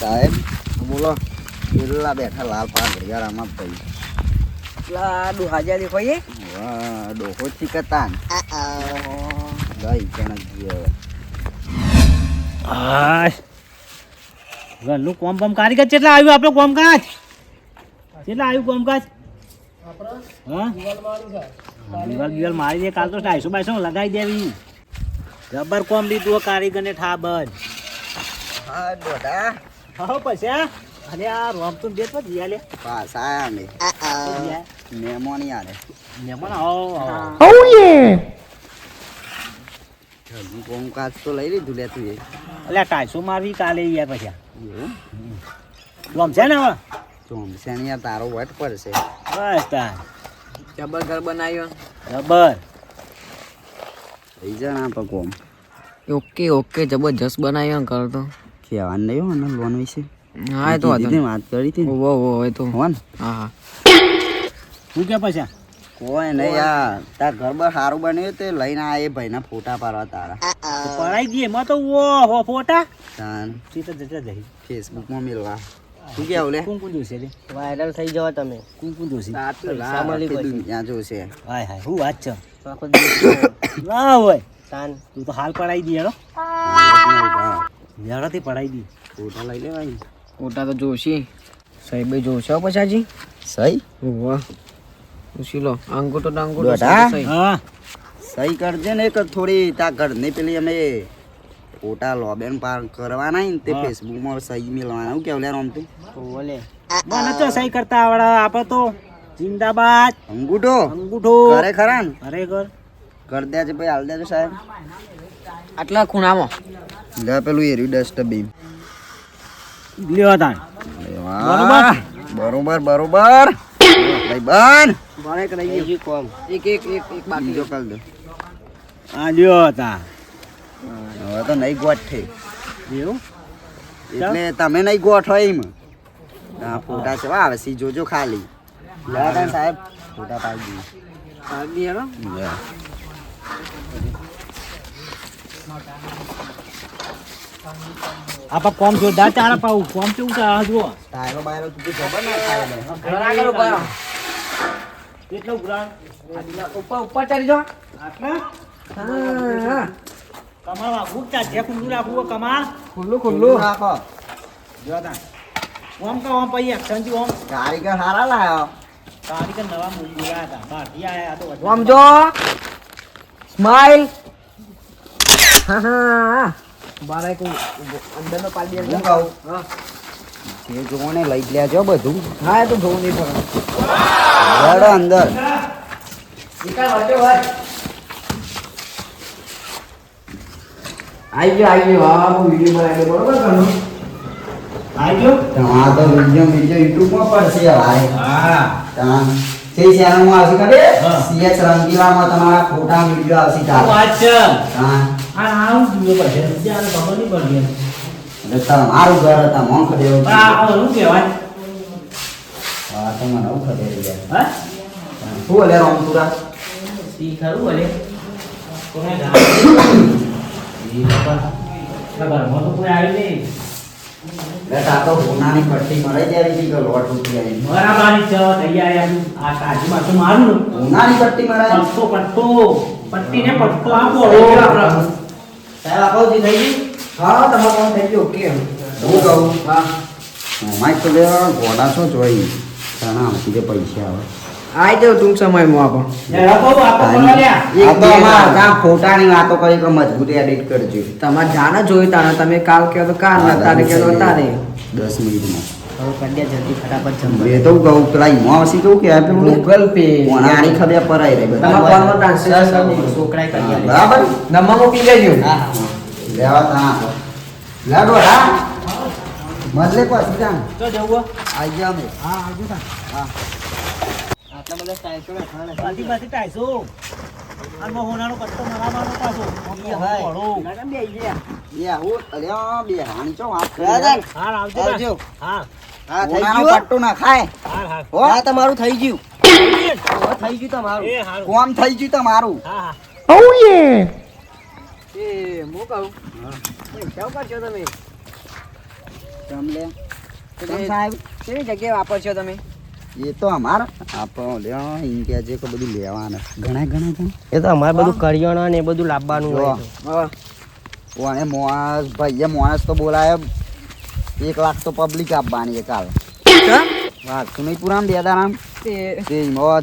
સાહેબ બોલો. પેલા બેઠા લાલ પાક ઘડિયાળામાં ભાઈ પેલા ડોહાજા દેખાય વાહ ડોહો ચીકતાન ગઈ કણ ગયો. ઘરનું કોમ બમ કારીગર કેટલા આવ્યું આપણો કોમકાજ કેટલા આવ્યું કોમકાજ હા દિવાલ મારી દે કાલ તો 250 લગાવી દેવી જબર કોમ લીધું કારીગર ને ઠાબર હા ડોડા હા પૈસા અરે આ રોમ તો દેત પર જીયા લે પાછા આયા અમે મહેમાન યાર મહેમાન આવો ઘરનું કોમકાજ તો લઈ લીધું લે તું એ એટલે 250 મારવી કાલે યાર પછી રોમ છે ને હવે ચોમસેણ યાર તારો વટ પડશે. બસ તાર જબર ઘર બનાવ્યો જબર થઈ જા ના પર કોમ ઓકે ઓકે જબરજસ્ત બનાવ્યો ઘર તો કહેવાનું નહીં હોય ને લોન વિશે. હા એ તો વાત કરી હતી વો વો એ તો હોન હા શું કે પછી કોઈ નહીં યાર તાર ઘર બર સારું બન્યું તે લઈને આ એ ભાઈના ફોટા પાડવા તારા પડાઈ દઈએ એમાં તો ઓહો ફોટા તાન સીધા જતા જઈ ફેસબુકમાં મેળવા શું કેવું લે કોણ જોશે રે વાયરલ થઈ જાવ તમે કોણ જોશે દુનિયા જોશે. હાય હાય શું વાત છે ના હોય તું તો હાલ પડાઈ દે હેડો ઝાડાથી પડાઈ દી ફોટા લઈ લેવાય ઓટા તો જોશી સાહેબે જોશે પછાજી સહી વાહ પૂછી લો અંગૂઠો ડોઢા? હા સહી કરજે ને એક થોડી તાર ઘરની પેલી અમે ફોટા લોબેન પાર કરવાના ને તે ફેસબુકમાં સહી મેળવાના. હું કેવું લે રમતું બોલે મને તો સહી કરતા આવડે આપણે તો જિંદાબાદ અંગૂઠો અંગૂઠો કરે ખરા ને ખરેખર કર દેજે ભાઈ હાલ દેજો સાહેબ. આટલા ખૂણામાં લે પેલું એર્યું ડસ્ટબિન. લ્યો તાણ બરોબર બરોબર ભાઈ બન બને કરાઈ ગયું કોમ એક એક એક એક બાકી બીજો કર દો. આ લ્યો તાણ હવે તો નહીં ગોઠ થઈ એવું એટલે તમે નહીં ગોઠો એમ. હા ફોટા છે આવે સી જોજો ખાલી લેવા સાહેબ ફોટા પાડી બાકી હેડો દઈએ. આપા કોમ જોરદાર ચાલે પાઉ કોમ કેવું ચાલે જુઓ ટાયરો બાયરો તું ખબર ના થાય ને. ઘર આગળ ઉભા કેટલો ગ્રાન્ડ ઉપર ઉપર ચડી જાઓ આટલા હા કમાલ આખું ચાજે ખુલ્લું રાખવું કમાલ ખુલ્લું ખુલ્લું રાખો. જો તાણ ઓમ કા ઓમ પૈયા સંજી ઓમ કારીગર હારા લાયો. કારીગર નવા બોલાયા હતા બહારથી આયા આ તો આમ જો સ્માઈલ હા હા બારે કો અંદર નો પાડી હું દે કહું હા જે જોને લઈ જ લેજો બધું. હા એ તો જોવું નહીં પડે લેડો અંદર. નિકાલ વાંચો ભાઈ આઈ ગયો હા હું વિડિયો બનાવી બરોબર કરનો આઈ ગયો તમારા તો વિડીયો યુટ્યુબમાં પડશે ભાઈ. હા ત્યાં તે ચેનલમાં આવશે કરે હા. સીએચ રંગીલામાં તમારા ફોટા વિડીયો આવશે શું તારે. વાત છે હા આ આવું જોઈએ પડશે ત્યારે ખબર નહીં પડી એટલે તમારું ઘર હતા મોંખ દેવું પણ આ શું કહેવાય હા તો મને એવું ખબર જાય. હા શું લે રોમપુરા સી ખરું બોલે કોને જાણ ઈ બાપા ઘરમાં તો કોઈ આવી નહીં બેટા તો હોનાની પટ્ટી મરાઈ જાય છે કે લોટ ઉઠી આવી. બરાબર છે તૈયાર આ કાજી માં તો મારું ને હોનાની પટ્ટી મરાય પટ્ટો પટ્ટી ને પટ્ટો આપો સાહેબ આપો જી થઈ ગઈ. હા તમારું કામ થઈ ગયું ઓકે હું કહું હા માઇક તો લેવા ઘોડા છો જોઈ ઘણા આમથી પૈસા આવે. આઈ જાવ ટૂંક સમયમાં આપો આપો આપો બોલા લ્યા આ તો અમારા કામ ફોટાની વાતો કરી કે મજબૂતી એડિટ કરજો. તમારે જાણે જોઈ તાણે તમે કાલ કહો તો કાલ ના તારે કહો તો તારે 10 મિનિટમાં હવે કન્યા જલ્દી ફટાફટ જમવા એ તો કહું પેલા ઇમોસી કહું કે આપે ગૂગલ પે આની ખબર પરાઈ રહી તમારા ફોનમાં ટ્રાન્સફર કરી દો છોકરાએ કરી આલે બરાબર નંબર મોકલી દેજો હા લેવા તા લાગો હા મતલે પાછી જાન તો જવું આઈ ગયા અમે. હા આવજો તા હા આટલા બધા ટાઈસો રાખવાના બાકી બાકી ટાઈસો આનો હોનાનો પટ્ટો મરાવાનો પાછો મેડમ બે ગયા એ આવું અરે બે હાણી ચો વાત કરે દાદા. હાર આવજો આવજો. હા હા થઈ હોનાનો ગયું પટ્ટો ના ખાય હાર હાર હો હા તમારું થઈ ગયું થઈ ગયું તમારું એ હારું કોમ થઈ ગયું તમારું. હા એ હું કહું પૈસા કરશો તમે તમ લે તમ સાહેબ કેવી જગ્યાએ વાપરશો તમે? એ તો અમાર આપણો લ્યો ઇન કે જે કે બધું લેવાના ઘણા એ તો અમારે બધું કરિયાણા ને એ બધું લાવવાનું હોય તો. હા. ઓને મોણસ ભાઈએ મોણસ તો બોલાય 1 લાખ તો પબ્લિક આપવાની કાલ વાત તો નહીં પુરામ બે દારામ તે તે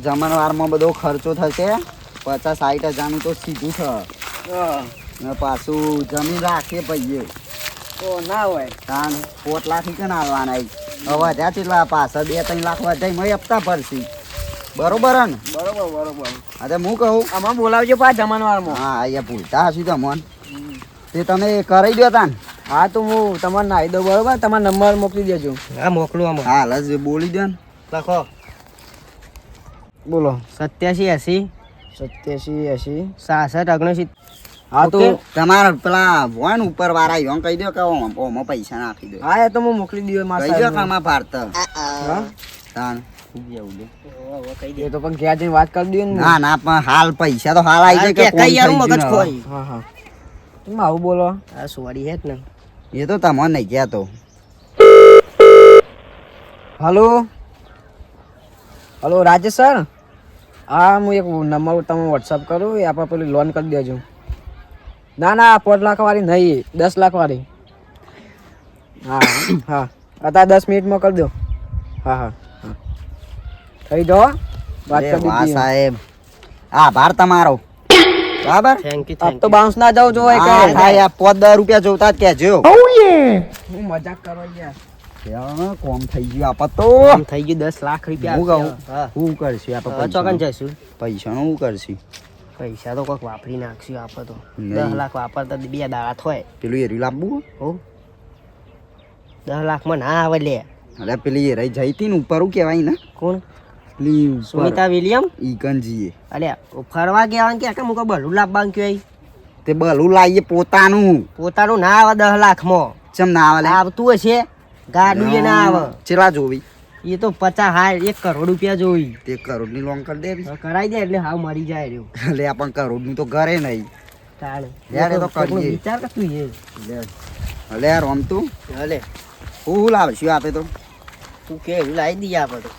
જમણવારમાં બધો ખર્ચો થશે 50-60 હજારનું તો સીધું છે ને પાછું જમીન રાખીએ ભાઈએ તો ના હોય. તાન 4 લાખ ઈ કને આવવાના હવે વધ્યા કેટલા પાછળ 2-3 લાખ વધાઈ મય હપ્તા ભરશી બરોબર હે ને બરોબર. અરે હું કહું આમાં બોલાવજો પા જમણવારમાં. હા અહીંયા ભૂલતા હશું તમોન તે તમે કરાઈ દો તાન હા તો હું તમારે નાહી દઉં બરોબર. તમારો નંબર મોકલી દેજો. હા મોકલું આમાં. હાલ જ બોલી દો ને લખો બોલો. 87 80 87 80. 66 79. હા તો ઓકે. તમારા પેલા વન ઉપર વાળા યો કહી દો કે ઓમાં પૈસા નાખી દો હા એ તો હું મોકલી દઉં મારા કહી દો કે સાહેબને. આમાં ભારત હા? તાન એ તો પણ ઘેર જઈને વાત કરી દઈએ ને. ના ના પણ હાલ પૈસા તો હાલ આવી જાય કે કોણ થઈ ગયું ને હવે. હા. તમે આવું બોલો. આ સોરી હે જ ને. એ તો તમને નહીં કહેતો હલો રાજેશ સર. હા હું એક નંબર તમે વોટ્સઅપ કરું એ આપણે પેલી લોન કરી દેજો. ના 5 લાખ વાળી નહીં 10 લાખ વાળી. હા અત્યારે 10 મિનિટમાં કરી દો. હા થઈ જાઓ વાત અરે કરી વાહ દીધી. સાહેબ આભાર તમારો બરાબર થેન્ક યુ આપ તો બાઉન્સ ના જાવ જો હા, હા, યાર, 5-10 રૂપિયા જોતા જ કહેજો હું મજાક કરો યાર. યાર, કોમ થઈ ગયું આપત તો આમ થઈ ગયું 10 લાખ રૂપિયા હું કહું આવશે. હા શું કરશું આપણે હવે ચોકન જઈશું. પૈસાનું શું કરશું પૈસા તો કોઈક વાપરી નાખશું આપણે તો. નહીં. 10 લાખ વાપરતા 2 દાડા થોય. પેલું એરી લાવવું હો 10 લાખમાં ના આવે લે. અરે પેલી એરાઈ જઈ હતી ને ઉપર શું કહેવાય ને કોણ? પેલી ઉપર સુમિતા વિલિયમ. ઈકનજીએ અલ્યા ફરવા ગયા કે મુકો બલું લાવવાનું કહેવાય. તે બલું લાવીએ પોતાનું પોતાનું ના આવે 10 લાખમાં. ચમ ના આવે લે? આવતું હશે ગાડી ના આવે. ચેલા જોવી એ તો 50 1 કરોડ રૂપિયા જોઈ. તે કરોડની લોન કરી દેવી હવે કરાઈ દે એટલે હાવ મરી જાય રહ્યો. લે પણ કરોડનું તો ઘરે નહીં તાણે યાર, એ તો કોકનો કરીએ. વિચાર કે તું એ લે યાર રમતું હલે હું લાવશું આપે તો તું કે એવું લાવી દઈએ આપણે તો.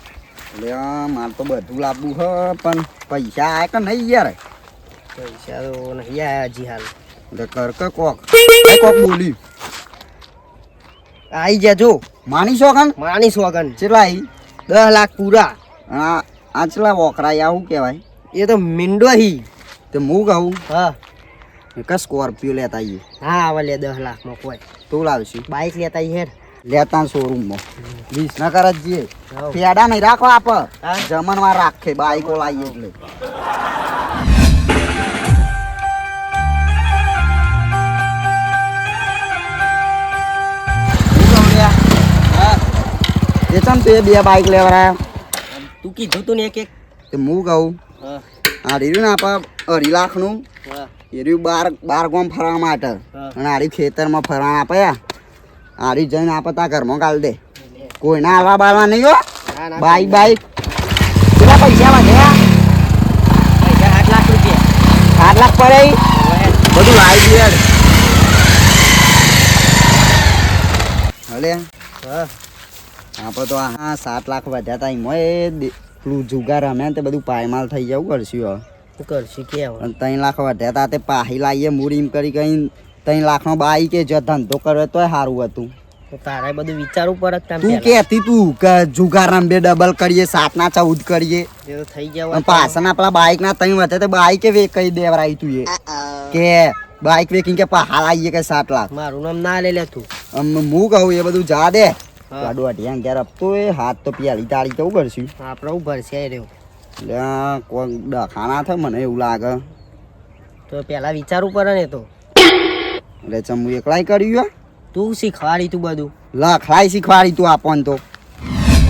લે મારે તો બધું લાવવું હ પણ પૈસા આય કે નહીં યાર પૈસા તો નહીં આયા હજી હાલ. એટલે કર કે કોક કોક બોલ્યું આઈ જા જો માની શોખન માની સોગન ચેટલા આવી 10 લાખ પૂરા. આ ચેલા વોકરાયા શું કહેવાય એ તો મિંડો હી. તે હું કહું હા કે સ્કોર્પિયો લેતા આવીએ હા આવે લે 10 લાખમાં કોઈ તું લાવશું બાઈક લેતા આઈ હેર. લેતા શોરૂમમાં 20 ના કર જ જઈએ હઉ. પેડા નહીં રાખો આપ હા. જમણવાર રાખે બાઈકો લાવીએ એટલે એ ચમ તે 2 બાઈક લેવરાયા તું કીધું તું ને એક તે હું કહું હા આ રહ્યું ને આપણે 2.5 લાખનું હા એ રહ્યું બાર ગામ ફરવા માટે હા. અને આરી ખેતરમાં ફરવા આપ્યા આરી જઈને આપણે તા ઘરમાં કાઢ દે કોઈને હાલવા બાળવા નહીં હો ના ના બાઈક બાઈક કેટલા પૈસા વધ્યા પૈસા 8 લાખ રૂપિયા 8 લાખ પડે ઈ? બધું લાવી દે હલે હા આપણે તો હા 7 લાખ વધ્યા તા એમાં પેલું જુગાર રમ્યા ને તે બધું પાયમાલ થઈ જવું કરશું હવે શું કરશું કે હવે? અને 3 લાખ વધ્યા તા તે પાહી લાવીએ મૂડી એમ કરી કઈ 3 લાખનો બાઈક કે જો ધંધો કર્યો તોય સારું હતું તો તારે બધું વિચારવું પડે કે તું કહેતી તું કે જુગાર રમીએ ડબલ કરીએ 7 ના 14 કરીએ એ તો થઈ ગયા અને પાછળના પેલા બાઈક ના 3 વધે તો બાઈકે વેચી દેવરાઈ તું એ કે બાઈક વેચીને કે પહાડ આવીએ કે 7 લાખ મારું નામ ના લે લે તું. હું કહું એ બધું જા દે હા. ગાડું અઢિયા ઘેર આપતો એ હાથ તો પેલી તાળી કેવું કરશું આપણે હું ભરસે રહ્યો એટલે કોઈ ડખાના થાય મને એવું લાગે તો પેલા વિચારવું પડે ને તો. એટલે ચમ હું એકલાય કર્યું હે? તું શીખવાડી તું બધું. લખલાય શીખવાડી તું આપણ તો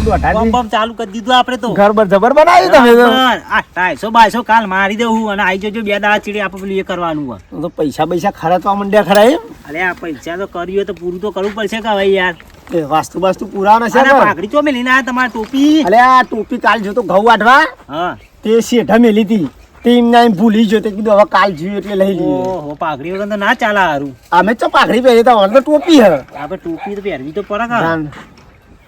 બમ બમ ચાલુ કરી દીધું આપણે તો ઘર બર જબર બનાવ્યું તમે તો. બરાબર. આ 250 કાલ મારી દેવું અને આઈ જજો 2 દાડા ચીડી આપણે પેલું એ કરવાનું હોય. તો પૈસા ખર્ચવા માંડ્યા ખરા એમ. અરે આ પૈસા તો કર્યું હોય તો પૂરું તો કરવું પડશે કે હવે યાર. એ વાસ્તુ પુરાવા અને નથી. પાઘડી તો મેં લઈને આવ્યા તમારી ટોપી. અલે આ ટોપી કાલ જો તો ઘઉં વાઢવા હા તે શેઠા મેલી હતી ટીમ ના ભૂલી ગયો તે કીધું હવે કાલ જોયું એટલે લઈ લઈએ ઓહો પાઘડી વગર તો ના ચાલે હારું અમે તો પાઘડી પહેરી તો અમારે તો ટોપી હે આપણે ટોપી તો પહેરવી તો પડે કા જાન.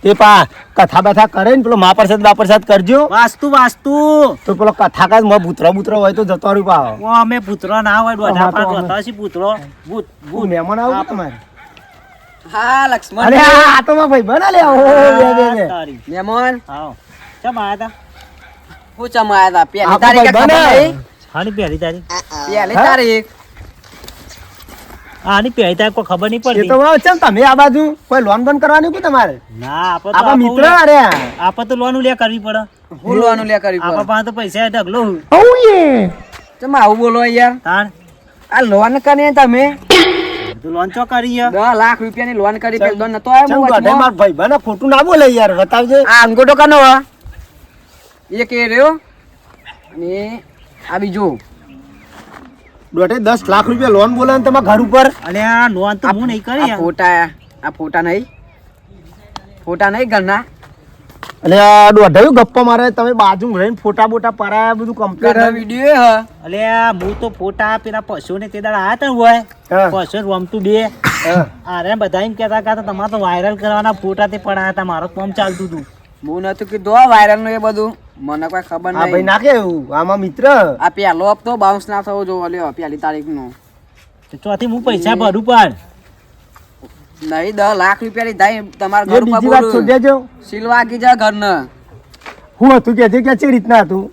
તે પા કથા બથા કરે ને પેલો મહાપ્રસાદ બાપ્રસાદ કરજો વાસ્તુ તો પેલો કથા કાજ માં ભૂતરો હોય તો જતો રહ્યું પા ઓ અમે પુત્રો ના હોય દોઢા પાંચ હોતા છે પુત્રો ભૂત હું મહેમાન આવું કે તમારે હા લક્ષ્મણ અરે આ તો માં ભાઈ બના લે ઓ બે તારી મહેમાન આવો ચમ આયા તા હું ચમાયા હતા પહેલી આપો તારીખે ભાઈ ખબર બને. નહીં? હાની પહેરી તારી પહેલી તારીખ આની પહેરી તારી કોઈ ખબર નહીં એ પડતી તો વાવ ચમ તમે આ બાજુ કોઈ લોન બંધ કરવાની કે તમારે ના આપણે તો આપા આપો મિત્ર લે- અરે આપણે તો લોન લે કરવી પડે હું લોનું લે કરી આપણા પાસે તો પૈસા ઢગલો તમે આવું બોલો યાર તાણ આ લોન કરી તમે તો લોન ચો કરી હે? 10 લાખ રૂપિયાની લોન કરી પેલો નતો આવ્યો ચમ હું ગોઠે વચમાં? માર ભાઈ બને ખોટું ના બોલે યાર બતાવજે આ અંગૂઠો કનો હે? એક એ રહ્યો અને આ બીજો દોઢે 10 લાખ રૂપિયા લોન બોલે ને તમારા ઘર ઉપર અલે આ લોન તો હું નહીં કરી આ યાર. ફોટા નહીં ઘરના અને આ દોઢાયું ગપ્પા મારે તમે બાજુ રહીને ફોટા બોટા પરાયા બધું કમ્પ્લીટ વિડીયો હે અલે આ હું તો ફોટા પેલા પશુ ને તે દાડા આયા તા હોય હા. પશુ રમતું બે અરે બધા એમ કહેતા કે તમારે તો વાયરલ કરવાના ફોટા તે પડાયા હતા મારો કામ ચાલતું હતું હું નતું કીધું વાયરલ નું એ બધું મને કોઈ ખબર હા ભાઈ નહીં નાખે એવું આમાં મિત્ર આ પેલો હપ્તો બાઉન્સ ના થવો જોવો લ્યો પહેલી તારીખ નો તો ચોથી હું પૈસા ભરું પણ નહીં 10 લાખ રૂપિયા લીધા તમારા એ ઘર બીજી વાત ઉપર છોડી દેજો સિલવાગી જા ઘર ને હું હતું કે જે કે રીતના હતું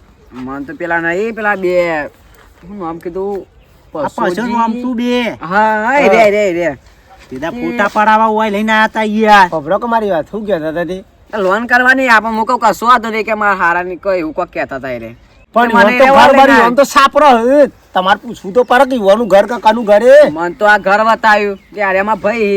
મને તો પેલા નહીં પેલા બે શું નામ કીધું આ પશુ રમતું બે હા રે સીધા ફોટા પડાવવા હોય લઈને આયા તા યાર ખબરો કે મારી વાત શું કહેતા હતા તે લોન કરવાની આપણે મૂકો કશો વાંધો નહીં કે મારા હારા ની કોઈ એવું કોઈ કહેતા હતા રે પણ મને ઈવોન તો એવા ઘર બારી, લઈને ઈવોન તો સાપરો હે. તમારે પૂછવું તો પડે કે ઈવોનું ઘર કે કાનું ઘર હે? મને તો આ ઘર બતાવ્યું કે અરે એમાં ભાઈ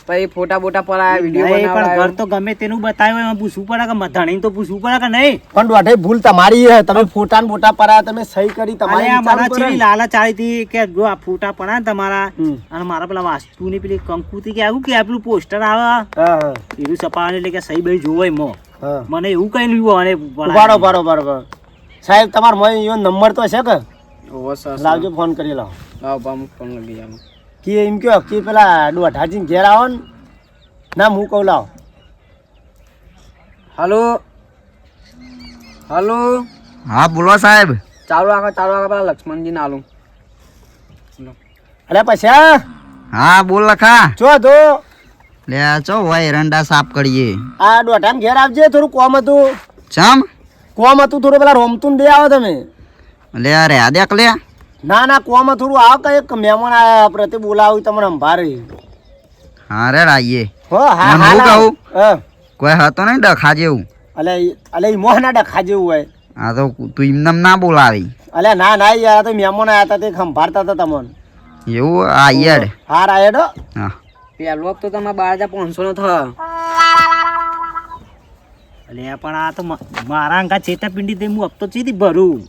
પછી ફોટા બોટા પડાયા વિડીયો નહીં, પણ ઘર બનાવ્યા તો ગમે તેનું બતાવ્યું એમાં પૂછવું પડે કે ધણી તો પૂછવું પડે કે નહીં પણ દોઢે ભૂલ તમારી હે. તમે ફોટા ને બોટા પરાયા, તમે સહી કરી, તમારી અરે આ મારા વિચારવું પડે ચેવી ને. લાલચ આવી હતી કે જો આ ફોટા પડા ને તમારા હમ. અને મારા પેલા વાસ્તુ ની પેલી કંકુતી કે આવું કે આ પેલું પોસ્ટર આવે હા, હા, એનું છપાવાનું એટલે કે સહી બહી જોવાય મો હા. મને એવું કઈ લીધું અને ઉભારો, ઉભારો. સાહેબ તમારો મોય ઈવોન નંબર તો છે કે? ઓહો સર લાવજો, ફોન કરી લાવો. લાવ બા હું ફોન લગી જાવ કે એમ કયો કે પેલા દોઢાજી ઘેર આવો ને, ના હું કહું લાવો. હલો હા બોલો સાહેબ. ચાલુ રાખો પેલા લક્ષ્મણજી ને આલું અરે પછી હા બોલ લખા. જો તો લે ચો ભાઈ એરંડા સાફ કરીએ. આ દોઢામ ઘેર આવજે, થોડું કોમ હતું. ચમ થોડું પેલા રોમતું બે આવો તમે. લે અરે આ દેખ લે. ના કોમ થોડું આવો, કે એક મહેમાન આયા પ્રતિ બોલાવું તમને અંભારે. હા રે આઈએ. હો હા મને હા હું લાવો. કહું? હા. કોઈ હતો નહીં ડખા જેવું. અલે ઈ મોહ ના ડખા જેવું હોય. આ તો તું એમને ના બોલાવી. અલે ના યાર, આ તો મહેમાન આયા હતા તે ખંભારતા હતા તમને. એવું આઈએ રે. હાર આયા ડો. હા પેલો તો તમારે 12,500 નો થયો અલે પણ આ તો મારા અંગા છેતરપિંડી તે હું હપ્તો ચીથી ભરું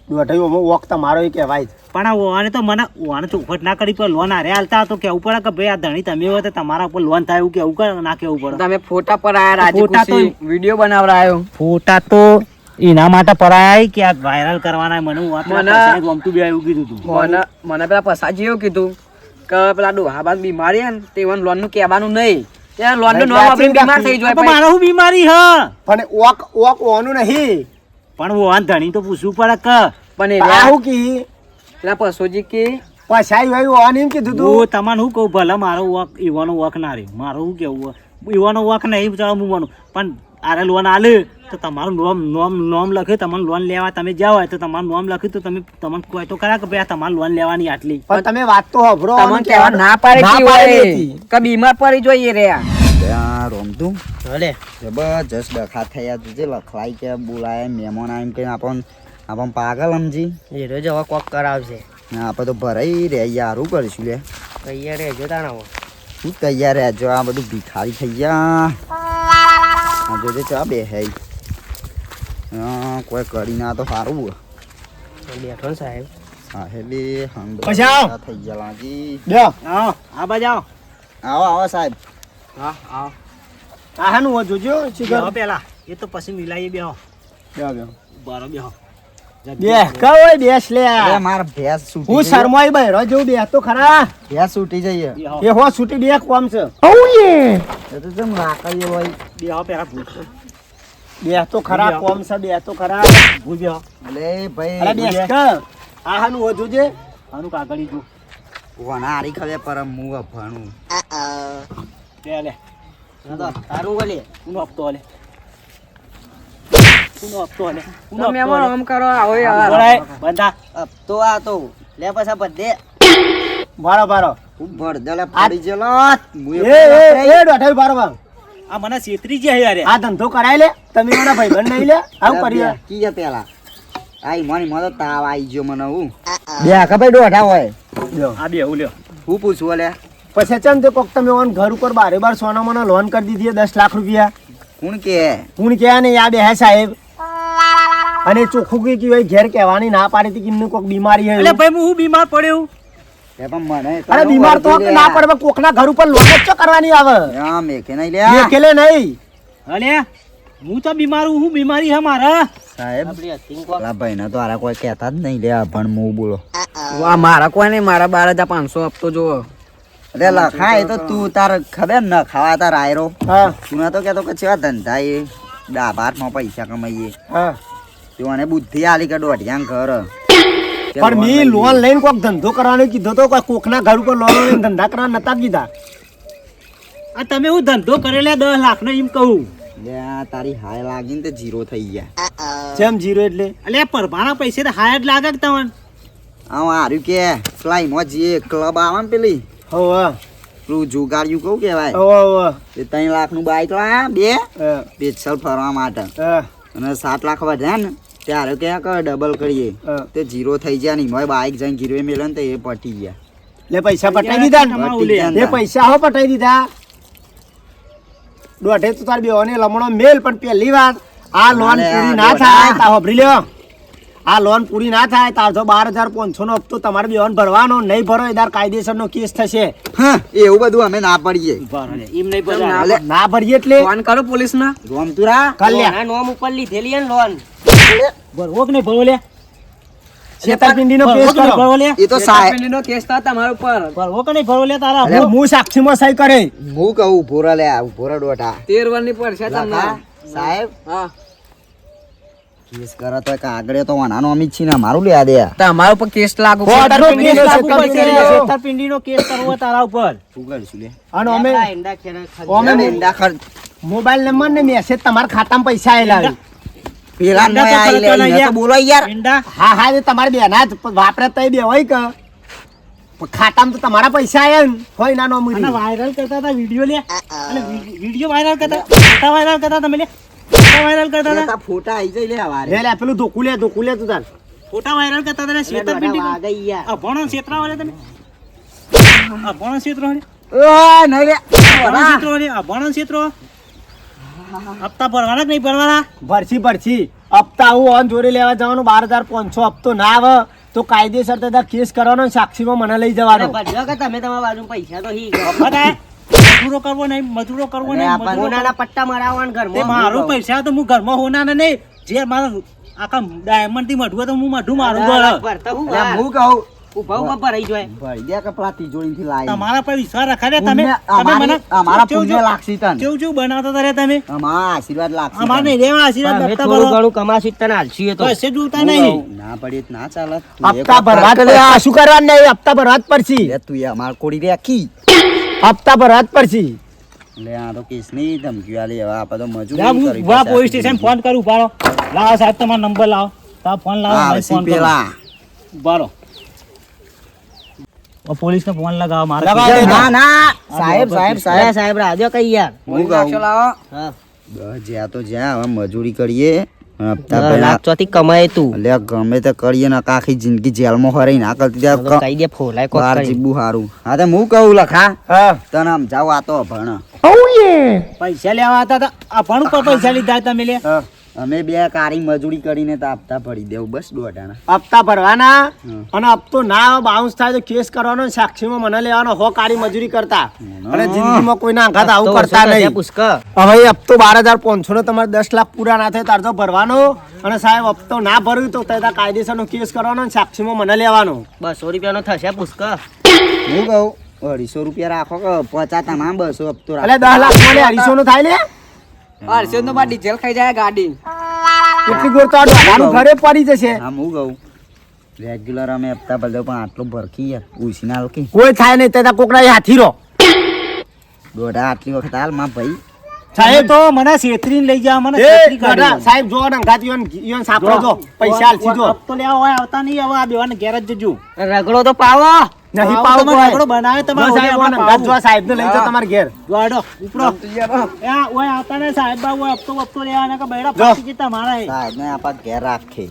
દોઢાઈ ઓમો વોક તમારો ઈ કહેવાય જ. પણ આ ઓને તો મને ઓને ચોખવટ ના કરી પણ લોન હારે હાલતા તો કેવું પડે કે ભાઈ આ ધણી તમે હોય તો તમારા ઉપર લોન થાય એવું કેવું કરે ના કેવું પડે તમે ફોટા પર આયા રાજી ફોટા તો- ખુશી વિડીયો બનાવરાયો ફોટા તો એના માટે પરાય કે આ વાયરલ કરવાના મને હું મને- મને ગમતું બી એવું કીધું તું મને પેલા પસાજી એવું કીધું કે પેલા ડોહાબાદ બીમારી હે ને તે લોન નું કહેવાનું નહીં ત્યાં લોન નું નામ આપણે બીમાર થઈ જાય તો મારે શું બીમારી હ પણ ઓક ઓનું નહીં. પણ ઓન ધણી તો પૂછવું પડે કે પણ એ આ રહ્યા હું કી પેલા પસોજી કે પછાઈ હોય ઓન એમ કીધું તું. હું તમને શું કહું ભલે મારો વોક ઈવાનો વોક ના રહ્યો મારો શું કેવું ઈવાનો વોક નહીં ચાલો હું માનું પણ આરે લોન આલે તો તમારું નોમ લખે તમારે લોન લેવા તમે જાઓ હોય તો તમારું નોમ લખ્યું તો તમે તમને કોઈ તો ખરા કે ભાઈ આ તમારે લોન લેવાની આટલી પણ તમે વાત તો હોભરો. તમને કહેવા ના પાડેલી પાડેલી હોય હતી. કે બીમાર પડી જોઈએ રહ્યા ત્યાં રોમતું ભલે. જબરજસ્ત ડખા થયા તું જે લખવાય કે બોલાય મહેમાન આવીને કઈ આપણ પાગલ સમજી. એ રોજ હવે કોક કરાવશે ને આપણે તો ભરાઈ રે યારું કરીશું લે. તૈયાર રહેજો તાણા શું તૈયાર રહેજો, આ બધું ભિખારી થઈ ગયા. આ જોજે ચા બે હે કોઈ કરી ના તો સારું. બેઠો ને સાહેબ. સાહેબે પછી આવો. થઈ ગયા લાગી. લ્યો. આવો આ બાજુ આવો આવો સાહેબ. હા હા આ હાનું હોય જોજો. શિખર. બેહો પેલા એ તો પછી મિલાઈએ બેહો લ્યો, લ્યો. બારો બેહો બેસ કા ઓય બેસ લે અરે માર ભેંસ હું છૂટી જઈએ. શરમાઈ બહેરો જેવું બેસ તો ખરા ભેંસ છૂટી જઈએ એ હો છૂટી બે કોમ છે એ તો જેમ રાખીએ હોય બે આવો પેલા ભૂલ બે તો ખરા કોમ છે બે તો ખરા ભૂલ બે અલે ભાઈ અરે બેસ કા આ હાનું વધુ છે આનું કાગળી જો કોના હારી ખબર પરમ હું અફાણું લે લે તારું બોલે કોનો હપ્તો લે કોનો હપ્તો લે કોનો તમે હપ્તો આમ કરો આવો યાર બોલાય બંધા અબ તો આ તો લે પછી બધે બારો બારો ખૂબ ભરદલે પડી ગયેલો હું એ દોઢાઈ બારો બાર આ મને છેતરી ગયા યાર આ ધંધો કરાય લે તમે મારા ભાઈબંધ નહીં લે આવું કરીએ કી પેલા આઈ મને મદદ તાવ આવી ગયો મને હું બે ખબર દોઢા હોય આ બે હું લ્યો હું પૂછું લે પછી ચમ તે કોક તમે ઓન ઘર ઉપર બારે બાર સોના મને લોન કરી દીધી 10 લાખ રૂપિયા કોણ કે કોણ કે ને યાદ હે સાહેબ અને ચોખ્ખું કે હોય ઘેર કહેવાની ના પાડી હતી કે એમને કોક બીમારી એટલે હે ભાઈ હું બીમાર પડ્યો એ પણ મને અરે બીમાર તો કે ના પડે પણ કોકના ઘર ઉપર લોન જ કરવાની આવે આ મેકે નહીં લે એકલે નહીં અલે હું તો બીમાર હું બીમારી હે મારા સાહેબ આપણી હસ્તી કો પેલા ભાઈને તો આરા કોઈ કહેતા જ નહીં લે પણ હું બોલો વાહ મારા કોઈ નહીં મારા 12,500 હપ્તો જોવો અરે લખાય તો તું તાર ખબર ન ખાવા તાર આયરો હા તું ના તો કહેતો કે ચેવા ધંધા એ દાબારમાં પૈસા કમાઈએ હા તું મને બુદ્ધિ આલી કે દોઢિયાંગ ઘર પણ મી લોન લઈને કોક ધંધો કરવાનો કીધો તો કોઈ કોકના ઘર ઉપર લોન લઈને ધંધા કરવા નતા કીધા આ તમે હું ધંધો કરેલા 10 લાખ નો એમ કહું લે આ તારી હાય લાગીને તે જીરો થઈ ગયા જેમ જીરો એટલે અલે પરભાના પૈસે તો હાય જ લાગે કે તમને આવું હાર્યું કે ફ્લાઈમાં જે ક્લબ આવે ને પેલી હો હા પેલું જુગાડ્યું કહું કેવાય હો હો તે 3 લાખનું બાઈક લાયા બે હા પેચલ ફરવા માટે હા અને 7 લાખ વધ્યા ને ત્યારે ક્યાં કે ડબલ કરીએ હા. તે જીરો થઈ ગયા નહીં ભાઈ બાઈક જઈને ગીરવે મેલે ને તે એ પટી ગયા લે પૈસા પટાઈ દીધા ને? તમારું લે. એ પૈસા હો પટાઈ દીધા દોઢે તો તાર બેઓને લમણો મેલ પણ પહેલી વાર આ લોન અરે પૂરી આ ના દોઢા. થાય તા હોભરી લ્યો આ લોન પૂરી ના થાય તાર તો 12,500 નો હપ્તો તમારે બેઓને ભરવાનો નહીં ભરો એદાર કાયદેસરનો કેસ થશે હા એવું બધું અમે ના પડીએ એમ નહીં બધા અલે ના ભરીએ એટલે ફોન કરો પોલીસ ના રોમતુરા કલ્યા ના નોમ ઉપર લીધેલી હે ને લોન ભરવો કે નહીં ભરવો લે છેતરપિંડીનો ભરવો કેસ કે નહીં કરો ભરવો લે એ તો સાહેબ નો કેસ થાય તમારા ઉપર ભરવો કે નહીં ભરવો લે તારા અલે, હું સાક્ષીમાં સહી કરે હું કહું ભોરા લે આવું ભોરા ડોટા 13 વર્ષની પડશે તમને લખા, સાહેબ હા કેસ કરે તો આગળ તો વાનાનો અમિત છે ને મારું લે આ દે તમારા ઉપર કેસ લાગુ છેતરપિંડીનો છેતરપિંડીનો કેસ. છેતરપિંડીનો કેસ કરવો તારા ઉપર શું કરશું લે અને અમે ઈંડા ખેરા અમે ઈંડા ખર્ચ મોબાઈલ નંબર ને મેસેજ તમારા ખાતામાં પૈસા આયેલા પેલા ઈંડા નોય તો આઈ લે ખર્ચો નહીં ઈને તો યાર. બોલો યાર ઈંડા હા હા એ તમારે બેના જ વાપરે તઈ બે હોય કે પણ ખાતામાં તો તમારા પૈસા આયા ને હોય ના નો અને મુરી વાયરલ કરતા હતા વિડિયો લે અને વિડિયો વાયરલ કરતા ફોટા વાયરલ કરતા તમે લે ફોટા વાયરલ કરતા લે હતા તા ફોટા આઈ જાય લે વારે લે લે પેલું ધોકું લે તું તાર ફોટા વાયરલ કરતા હતા છેતરપિંડી વાગઈ યાર અભણો ક્ષેત્ર વાળે તમે અભણો ક્ષેત્ર વાળે ઓય નહીં લે અભણો ક્ષેત્ર વાળે અભણો ક્ષેત્ર હપ્તા ભરવાના કે નહીં ભરવાના ભરછી હપ્તા હું ઓન જોડે લેવા જવાનું 12,500 હપ્તો ના આવે તો કાયદેસર તો કેસ કરવાનો ને સાક્ષીમાં મને લઈ જવાનો ભરજો કે તમે તમારા બાજુ પૈસા તો હી બતાય મજૂરો કરવો નહીં મજૂરો કરવો અરે નહીં આ પણ કોનાના પટ્ટા મરાવવાના તે ઘરમાં મારો પૈસા તો હું ઘરમાં હોના નહીં જે મારા આખા ડાયમંડ થી મઢવું તો હું મઢું મારું ઘર ભરતા હું અરે હું કહું ઉભા ઉભા ભરાઈ જાય ભરી દે કે પેલા તિજોરીથી લાવી તમારા પર વિશ્વાસ રખાડે તમે પુણ્ય- તમે મને અમારા કેવું પુણ્ય લાગશે તને કેવું કેવું બનાવતા હતા રે તમે અમારા આશીર્વાદ લાગશે અમારે તને. નહીં રેવા આશીર્વાદ અમે આપતા થોડું ભરો ઘણું કમાસી તને હાલશીએ તો કશે જોતા હું નહીં કહું, ના પડી તો ના ચાલે હપ્તા ભરવા જ પડશે. આ શું કરવાનું નહીં હપ્તા ભરવા જ પડશે લે તું એ અમાર કોડી રાખી હપ્તા ભરવા જ પડશે લે આ તો કેસ નહીં ધમકી આલી હવે આપણે તો જા, મજૂરી હું કરી વા પૈસા પોલીસ સ્ટેશન ફોન કરું ઉભારો લાવો સાહેબ તમારો નંબર લાવો તારો ફોન લાવો હા હું સી ફોન કરું પેલા ઉભારો પોલીસ ને ફોન લગાવો મારે લગાવો. ના ના સાહેબ સાહેબ અરે સાહેબ સાહેબ રાજો કઈ યાર હું કહું ચલાવો હા જ્યાં તો જ્યાં હવે મજૂરી કરીએ હપ્તા 10 પહેલા લાખ ચોથી કમાય તું એટલે ગમે તે કરીએ ને આખી જિંદગી જેલમાં હરાઈ ના કરતી ત્યાં તો કઈ દે ફોલાય કોક બાર કરી જીબુ હારું હા તો હું કહું લખા હા તને આમ જાવ આ તો ભણ પૈસા લેવા હતા તો આ ભણ ઉપર પૈસા લીધા તમે લે હા. અમે બે કારી મજૂરી કરીને તો આપતા પડી દેવું બસ દોઢાના. હપ્તા ભરવાના હમ. અને હપ્તો ના બાઉન્સ થાય તો કેસ કરવાનો ને સાક્ષીમાં મને લેવાનો હો કાળી મજૂરી કરતા અને જિંદગીમાં કોઈના આઘાત આવું કરતા નહીં. પુષ્કર હવે એ હપ્તો 12,500 નો તમારે 10 લાખ પૂરા ના થાય તાર તો ભરવાનો અને સાહેબ હપ્તો ના ભર્યું તો ત્યાં કાયદેસરનો કેસ કરવાનો ને સાક્ષીમાં મને લેવાનો. 200 રૂપિયાનો થશે પુષ્કર. હું કહું 250 રૂપિયા રાખો કે 50 તમામ 200 હપ્તો રાખો. એટલે 10 લાખ મને 250 નો થાય ને હર્ષદ નો બાર ડીઝલ ખાઈ જાય ગાડી. કેટલી ગોળ તો આ ઢોલાનું ઘરે પડી જશે. આમ હું કહું રેગ્યુલર અમે હપ્તા ભરતો પણ આટલો ભરખી યાર ઉછીના લખી કોઈ થાય નહીં ત્યાં કોકના હાથી રહો દોઢા આટલી વખત હાલ માં ભાઈ સાહેબ તો મને છેતરીને લઈ જા મને એ છેતરી ગોડા, કાઢી. સાહેબ જો ને અંગાત ઈવન સાપડો જો પૈસા આલસી જો હપ્તો લેવા હોય આવતા નહીં હવે આ બેવાને ઘેર જ જજો. રગડો તો પાવો. નહીં પાવ પાવ તમારે કોઈ. રગડો બનાવે તમારે જો સાહેબ ઓલે ઓને અંગાત જો સાહેબ ને લઈ જાઓ તમારા ઘેર જો આડો ઉપડો એ આ ઓય આવતા ને સાહેબ બાબુ હપ્તો લેવાના કે બૈડા જો. ફાટી જતા મારા સાહેબ ને આપા ઘેર રાખે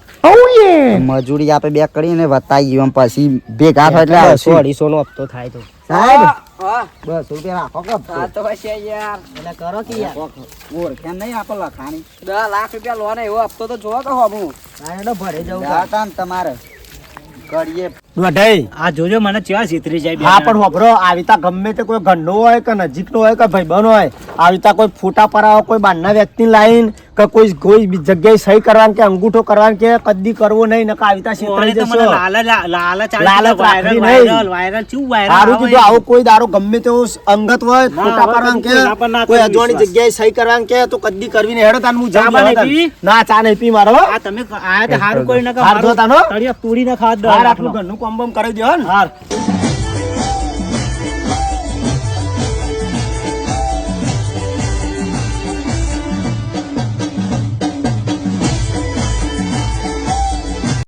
મજૂરી આપે બે કરીને વતાઈ ગયું પછી ભેગા થાય એટલે આવશે. 250 નો હપ્તો થાય તો સાહેબ હા 200 રૂપિયા રાખો કે હપ્તો. હા તો હશે યાર. એટલે કરો કે યાર. ઓળખ્યા નહીં આપો લખાણી 10 લાખ રૂપિયા લોન એવો હપ્તો તો જોવો કે હોબું. આનો ભરે જવું દાતા ને તમારે કરીએ વઢાઈ આ જોજો મને ચેવા છેતરી જાય બે હા જણા. પણ હોભરો આવીતા ગમે તે કોઈ ઘરનો હોય કે નજીકનો હોય કે ભાઈબંધ હોય આવીતા કોઈ ફોટા પરાવો કોઈ બહારના વ્યક્તિ લાઈન કે કોઈ જગ્યાએ સહી કરવાનું કે અંગૂઠો કરવાનું કે કદી કરવો નહીં નકા આવીતા ઓને છેતરાઈ તો મને જશો લાલચ લાલચ વાયરલ રાખવી વાયરલ નહીં. વાયરલ ચેવું વાયરલ સારું આવે કીધું આવું કોઈ દારૂ ગમે તેવો અંગત હોય ના, ફોટા હવે કરવાનું કદી કોઈના પર ના કે કોઈ થાય અજવાણી વિશ્વાસ. જગ્યાએ સહી કરવાનું કે તો કદી કરવી નહીં હેડો તાન હું ચા જાઉં બા હેડો નહીં તાન. પીવી? ના ચા નહીં પી મારો આ તમે આયા તે હારું કોઈ નકા હાર જો તાનો. તળિયા તોડી ના ખાવા દો હાર આટલું ઘરનું કોમ બમ કરી દો ને હાર